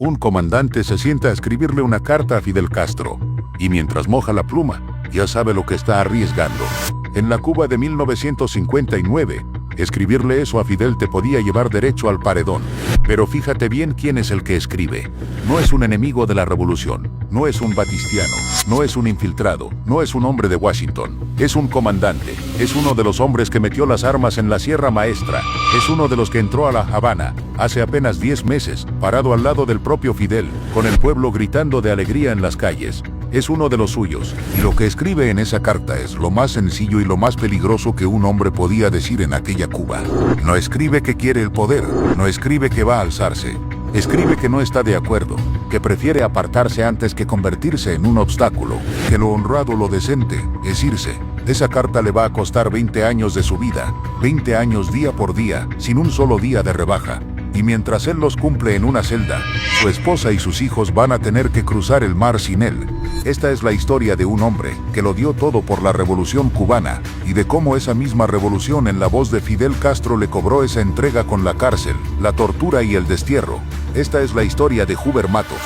Un comandante se sienta a escribirle una carta a Fidel Castro, y mientras moja la pluma, ya sabe lo que está arriesgando. En la Cuba de 1959, escribirle eso a Fidel te podía llevar derecho al paredón. Pero fíjate bien quién es el que escribe. No es un enemigo de la revolución, no es un batistiano, no es un infiltrado, no es un hombre de Washington. Es un comandante, es uno de los hombres que metió las armas en la Sierra Maestra, es uno de los que entró a La Habana, hace apenas 10 meses, parado al lado del propio Fidel, con el pueblo gritando de alegría en las calles. Es uno de los suyos, y lo que escribe en esa carta es lo más sencillo y lo más peligroso que un hombre podía decir en aquella Cuba. No escribe que quiere el poder, no escribe que va a alzarse. Escribe que no está de acuerdo, que prefiere apartarse antes que convertirse en un obstáculo, que lo honrado, lo decente, es irse. Esa carta le va a costar 20 años de su vida, 20 años día por día, sin un solo día de rebaja. Y mientras él los cumple en una celda, su esposa y sus hijos van a tener que cruzar el mar sin él. Esta es la historia de un hombre que lo dio todo por la revolución cubana, y de cómo esa misma revolución en la voz de Fidel Castro le cobró esa entrega con la cárcel, la tortura y el destierro. Esta es la historia de Huber Matos.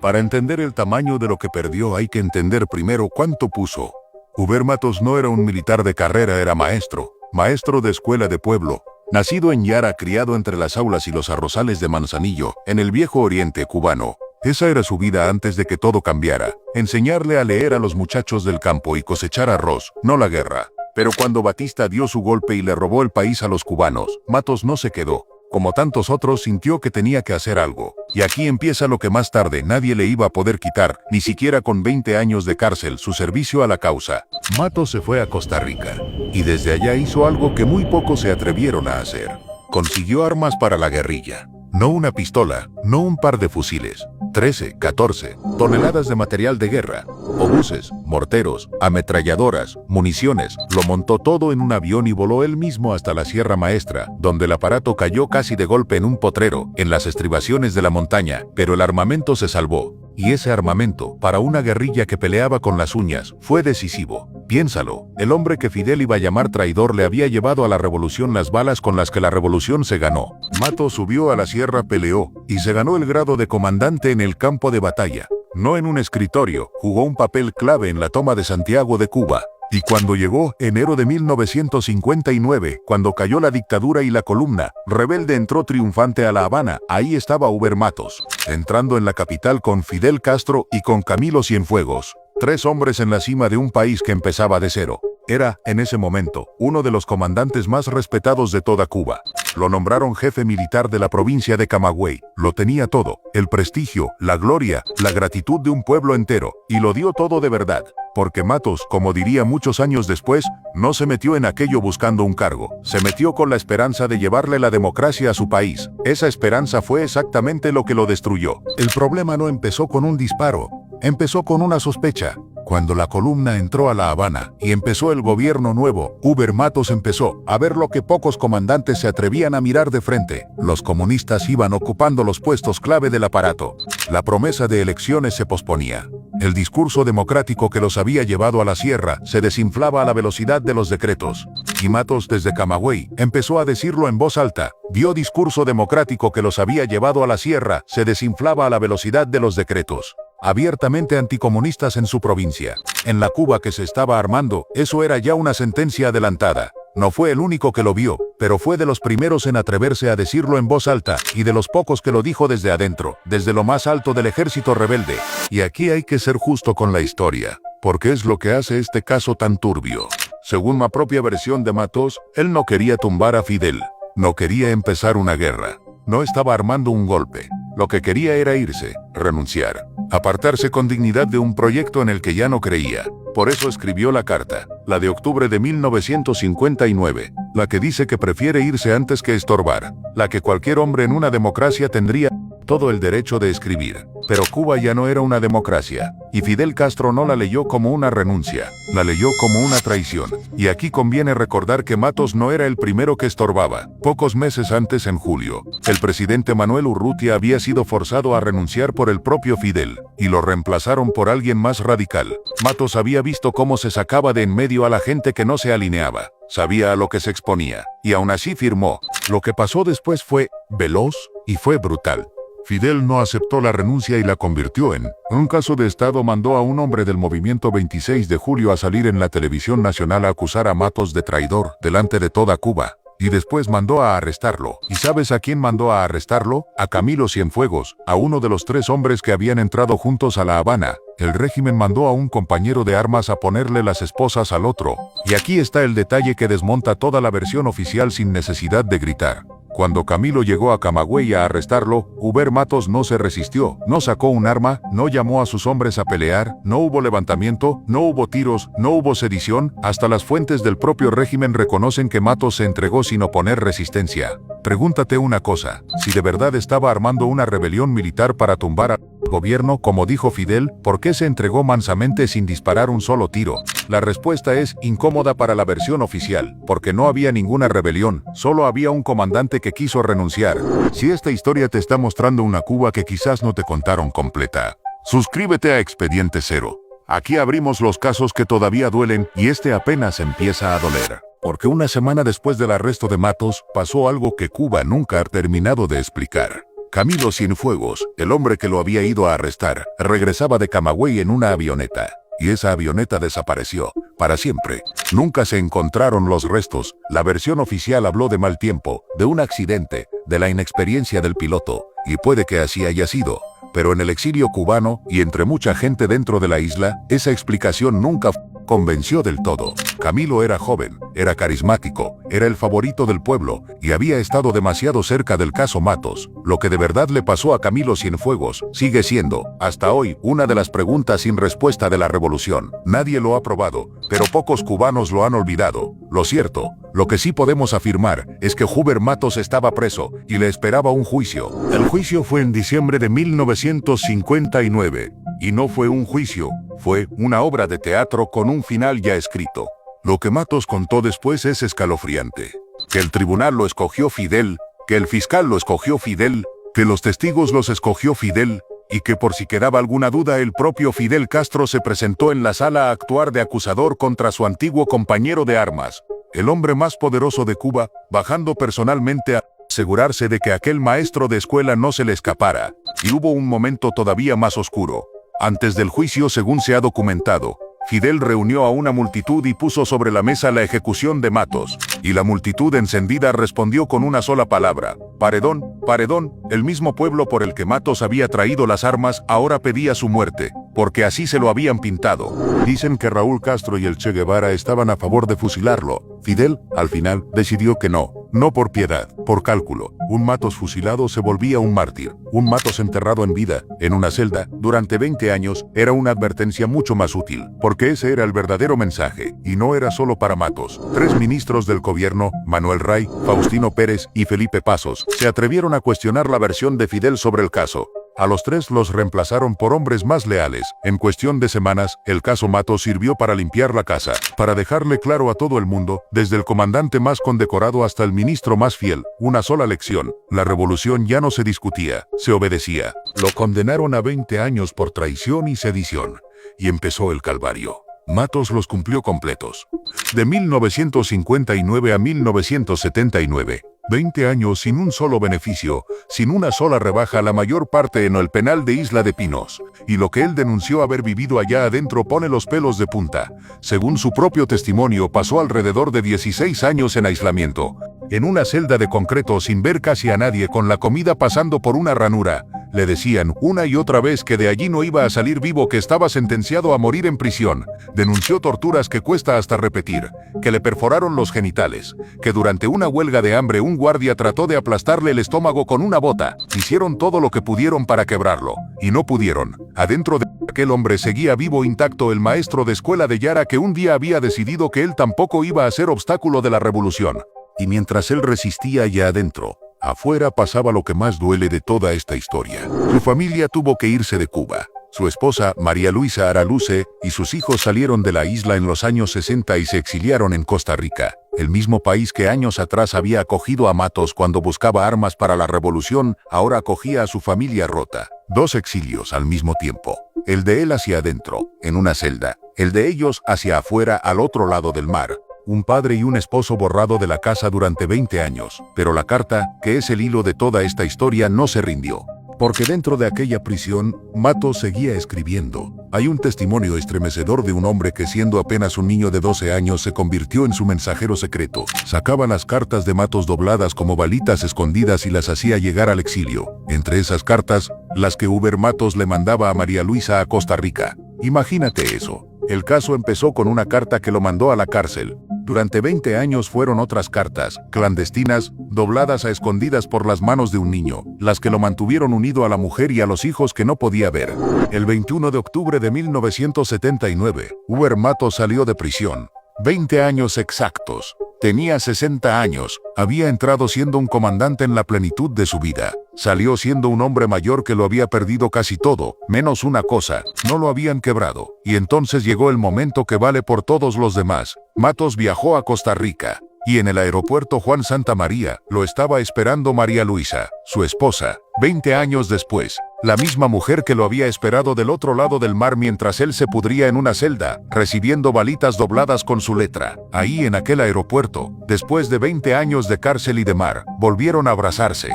Para entender el tamaño de lo que perdió hay que entender primero cuánto puso. Huber Matos no era un militar de carrera, era maestro de escuela de pueblo. Nacido en Yara, criado entre las aulas y los arrozales de Manzanillo, en el viejo oriente cubano. Esa era su vida antes de que todo cambiara. Enseñarle a leer a los muchachos del campo y cosechar arroz, no la guerra. Pero cuando Batista dio su golpe y le robó el país a los cubanos, Matos no se quedó. Como tantos otros, sintió que tenía que hacer algo. Y aquí empieza lo que más tarde nadie le iba a poder quitar, ni siquiera con 20 años de cárcel, su servicio a la causa. Matos se fue a Costa Rica. Y desde allá hizo algo que muy pocos se atrevieron a hacer. Consiguió armas para la guerrilla. No una pistola, no un par de fusiles. 13, 14 toneladas de material de guerra, obuses, morteros, ametralladoras, municiones. Lo montó todo en un avión y voló él mismo hasta la Sierra Maestra, donde el aparato cayó casi de golpe en un potrero, en las estribaciones de la montaña, pero el armamento se salvó. Y ese armamento, para una guerrilla que peleaba con las uñas, fue decisivo. Piénsalo, el hombre que Fidel iba a llamar traidor le había llevado a la revolución las balas con las que la revolución se ganó. Matos subió a la sierra, peleó, y se ganó el grado de comandante en el campo de batalla. No en un escritorio, jugó un papel clave en la toma de Santiago de Cuba. Y cuando llegó, enero de 1959, cuando cayó la dictadura y la columna rebelde entró triunfante a La Habana, ahí estaba Huber Matos, entrando en la capital con Fidel Castro y con Camilo Cienfuegos. 3 hombres en la cima de un país que empezaba de cero. Era, en ese momento, uno de los comandantes más respetados de toda Cuba. Lo nombraron jefe militar de la provincia de Camagüey. Lo tenía todo, el prestigio, la gloria, la gratitud de un pueblo entero, y lo dio todo de verdad. Porque Matos, como diría muchos años después, no se metió en aquello buscando un cargo. Se metió con la esperanza de llevarle la democracia a su país. Esa esperanza fue exactamente lo que lo destruyó. El problema no empezó con un disparo, empezó con una sospecha. Cuando la columna entró a La Habana y empezó el gobierno nuevo, Huber Matos empezó a ver lo que pocos comandantes se atrevían a mirar de frente. Los comunistas iban ocupando los puestos clave del aparato. La promesa de elecciones se posponía. El discurso democrático que los había llevado a la sierra se desinflaba a la velocidad de los decretos. Y Matos, desde Camagüey, empezó a decirlo en voz alta. Vio discurso democrático que los había llevado a la sierra se desinflaba a la velocidad de los decretos. Abiertamente anticomunistas en su provincia. En la Cuba que se estaba armando, eso era ya una sentencia adelantada. No fue el único que lo vio, pero fue de los primeros en atreverse a decirlo en voz alta, y de los pocos que lo dijo desde adentro, desde lo más alto del ejército rebelde. Y aquí hay que ser justo con la historia, porque es lo que hace este caso tan turbio. Según la propia versión de Matos, él no quería tumbar a Fidel, no quería empezar una guerra, no estaba armando un golpe. Lo que quería era irse, renunciar, apartarse con dignidad de un proyecto en el que ya no creía. Por eso escribió la carta, la de octubre de 1959, la que dice que prefiere irse antes que estorbar, la que cualquier hombre en una democracia tendría todo el derecho de escribir. Pero Cuba ya no era una democracia, y Fidel Castro no la leyó como una renuncia, la leyó como una traición. Y aquí conviene recordar que Matos no era el primero que estorbaba. Pocos meses antes, en julio, el presidente Manuel Urrutia había sido forzado a renunciar por el propio Fidel, y lo reemplazaron por alguien más radical. Matos había visto cómo se sacaba de en medio a la gente que no se alineaba, sabía a lo que se exponía, y aún así firmó. Lo que pasó después fue veloz y fue brutal. Fidel no aceptó la renuncia y la convirtió en un caso de Estado. Mandó a un hombre del movimiento 26 de julio a salir en la televisión nacional a acusar a Matos de traidor delante de toda Cuba. Y después mandó a arrestarlo. ¿Y sabes a quién mandó a arrestarlo? A Camilo Cienfuegos, a uno de los 3 hombres que habían entrado juntos a La Habana. El régimen mandó a un compañero de armas a ponerle las esposas al otro. Y aquí está el detalle que desmonta toda la versión oficial sin necesidad de gritar. Cuando Camilo llegó a Camagüey a arrestarlo, Huber Matos no se resistió, no sacó un arma, no llamó a sus hombres a pelear, no hubo levantamiento, no hubo tiros, no hubo sedición. Hasta las fuentes del propio régimen reconocen que Matos se entregó sin oponer resistencia. Pregúntate una cosa, si de verdad estaba armando una rebelión militar para tumbar al gobierno, como dijo Fidel, ¿por qué se entregó mansamente sin disparar un solo tiro? La respuesta es incómoda para la versión oficial, porque no había ninguna rebelión, solo había un comandante que quiso renunciar. Si esta historia te está mostrando una Cuba que quizás no te contaron completa, suscríbete a Expediente Cero. Aquí abrimos los casos que todavía duelen y este apenas empieza a doler. Porque una semana después del arresto de Matos, pasó algo que Cuba nunca ha terminado de explicar. Camilo Cienfuegos, el hombre que lo había ido a arrestar, regresaba de Camagüey en una avioneta. Y esa avioneta desapareció, para siempre. Nunca se encontraron los restos. La versión oficial habló de mal tiempo, de un accidente, de la inexperiencia del piloto, y puede que así haya sido. Pero en el exilio cubano, y entre mucha gente dentro de la isla, esa explicación nunca convenció del todo. Camilo era joven, era carismático, era el favorito del pueblo, y había estado demasiado cerca del caso Matos. Lo que de verdad le pasó a Camilo Cienfuegos sigue siendo, hasta hoy, una de las preguntas sin respuesta de la revolución. Nadie lo ha probado, pero pocos cubanos lo han olvidado. Lo cierto, lo que sí podemos afirmar, es que Huber Matos estaba preso, y le esperaba un juicio. El juicio fue en diciembre de 1959. Y no fue un juicio, fue una obra de teatro con un final ya escrito. Lo que Matos contó después es escalofriante. Que el tribunal lo escogió Fidel, que el fiscal lo escogió Fidel, que los testigos los escogió Fidel, y que por si quedaba alguna duda el propio Fidel Castro se presentó en la sala a actuar de acusador contra su antiguo compañero de armas, el hombre más poderoso de Cuba, bajando personalmente a asegurarse de que aquel maestro de escuela no se le escapara. Y hubo un momento todavía más oscuro. Antes del juicio, según se ha documentado, Fidel reunió a una multitud y puso sobre la mesa la ejecución de Matos, y la multitud encendida respondió con una sola palabra: paredón, paredón. El mismo pueblo por el que Matos había traído las armas ahora pedía su muerte, porque así se lo habían pintado. Dicen que Raúl Castro y el Che Guevara estaban a favor de fusilarlo. Fidel, al final, decidió que no por piedad, por cálculo. Un Matos fusilado se volvía un mártir. Un Matos enterrado en vida, en una celda, durante 20 años, era una advertencia mucho más útil, porque ese era el verdadero mensaje, y no era solo para Matos. 3 ministros del gobierno, Manuel Ray, Faustino Pérez y Felipe Pasos, se atrevieron a cuestionar la versión de Fidel sobre el caso. A los 3 los reemplazaron por hombres más leales. En cuestión de semanas, el caso Matos sirvió para limpiar la casa, para dejarle claro a todo el mundo, desde el comandante más condecorado hasta el ministro más fiel, una sola lección: la revolución ya no se discutía, se obedecía. Lo condenaron a 20 años por traición y sedición. Y empezó el calvario. Matos los cumplió completos. De 1959 a 1979. 20 años sin un solo beneficio, sin una sola rebaja, la mayor parte en el penal de Isla de Pinos. Y lo que él denunció haber vivido allá adentro pone los pelos de punta. Según su propio testimonio, pasó alrededor de 16 años en aislamiento, en una celda de concreto sin ver casi a nadie, con la comida pasando por una ranura. Le decían una y otra vez que de allí no iba a salir vivo, que estaba sentenciado a morir en prisión. Denunció torturas que cuesta hasta repetir, que le perforaron los genitales, que durante una huelga de hambre un guardia trató de aplastarle el estómago con una bota. Hicieron todo lo que pudieron para quebrarlo, y no pudieron. Adentro de aquel hombre seguía vivo intacto el maestro de escuela de Yara, que un día había decidido que él tampoco iba a ser obstáculo de la revolución. Y mientras él resistía allá adentro, afuera pasaba lo que más duele de toda esta historia. Su familia tuvo que irse de Cuba. Su esposa, María Luisa Araluce, y sus hijos salieron de la isla en los años 60 y se exiliaron en Costa Rica, el mismo país que años atrás había acogido a Matos cuando buscaba armas para la revolución. Ahora acogía a su familia rota. 2 exilios al mismo tiempo. El de él hacia adentro, en una celda. El de ellos hacia afuera, al otro lado del mar. Un padre y un esposo borrado de la casa durante 20 años. Pero la carta, que es el hilo de toda esta historia, no se rindió. Porque dentro de aquella prisión, Matos seguía escribiendo. Hay un testimonio estremecedor de un hombre que siendo apenas un niño de 12 años se convirtió en su mensajero secreto. Sacaba las cartas de Matos dobladas como balitas escondidas y las hacía llegar al exilio. Entre esas cartas, las que Uber Matos le mandaba a María Luisa a Costa Rica. Imagínate eso. El caso empezó con una carta que lo mandó a la cárcel. Durante 20 años fueron otras cartas, clandestinas, dobladas a escondidas por las manos de un niño, las que lo mantuvieron unido a la mujer y a los hijos que no podía ver. El 21 de octubre de 1979, Uber Matos salió de prisión. 20 años exactos. Tenía 60 años, había entrado siendo un comandante en la plenitud de su vida. Salió siendo un hombre mayor que lo había perdido casi todo, menos una cosa, no lo habían quebrado. Y entonces llegó el momento que vale por todos los demás. Matos viajó a Costa Rica. Y en el aeropuerto Juan Santamaría, lo estaba esperando María Luisa, su esposa, 20 años después. La misma mujer que lo había esperado del otro lado del mar mientras él se pudría en una celda, recibiendo balitas dobladas con su letra. Ahí en aquel aeropuerto, después de 20 años de cárcel y de mar, volvieron a abrazarse.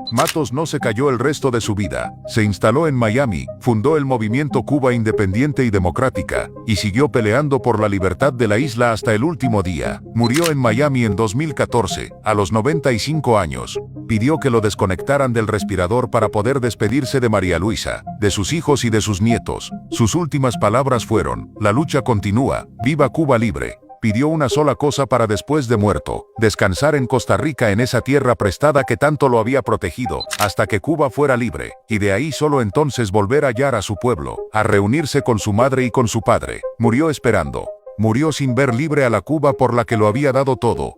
Matos no se cayó el resto de su vida, se instaló en Miami, fundó el movimiento Cuba Independiente y Democrática, y siguió peleando por la libertad de la isla hasta el último día. Murió en Miami en 2014, a los 95 años. Pidió que lo desconectaran del respirador para poder despedirse de María Luisa, de sus hijos y de sus nietos. Sus últimas palabras fueron: la lucha continúa, viva Cuba libre. Pidió una sola cosa para después de muerto: descansar en Costa Rica, en esa tierra prestada que tanto lo había protegido, hasta que Cuba fuera libre, y de ahí solo entonces volver a hallar a su pueblo, a reunirse con su madre y con su padre. Murió esperando. Murió sin ver libre a la Cuba por la que lo había dado todo.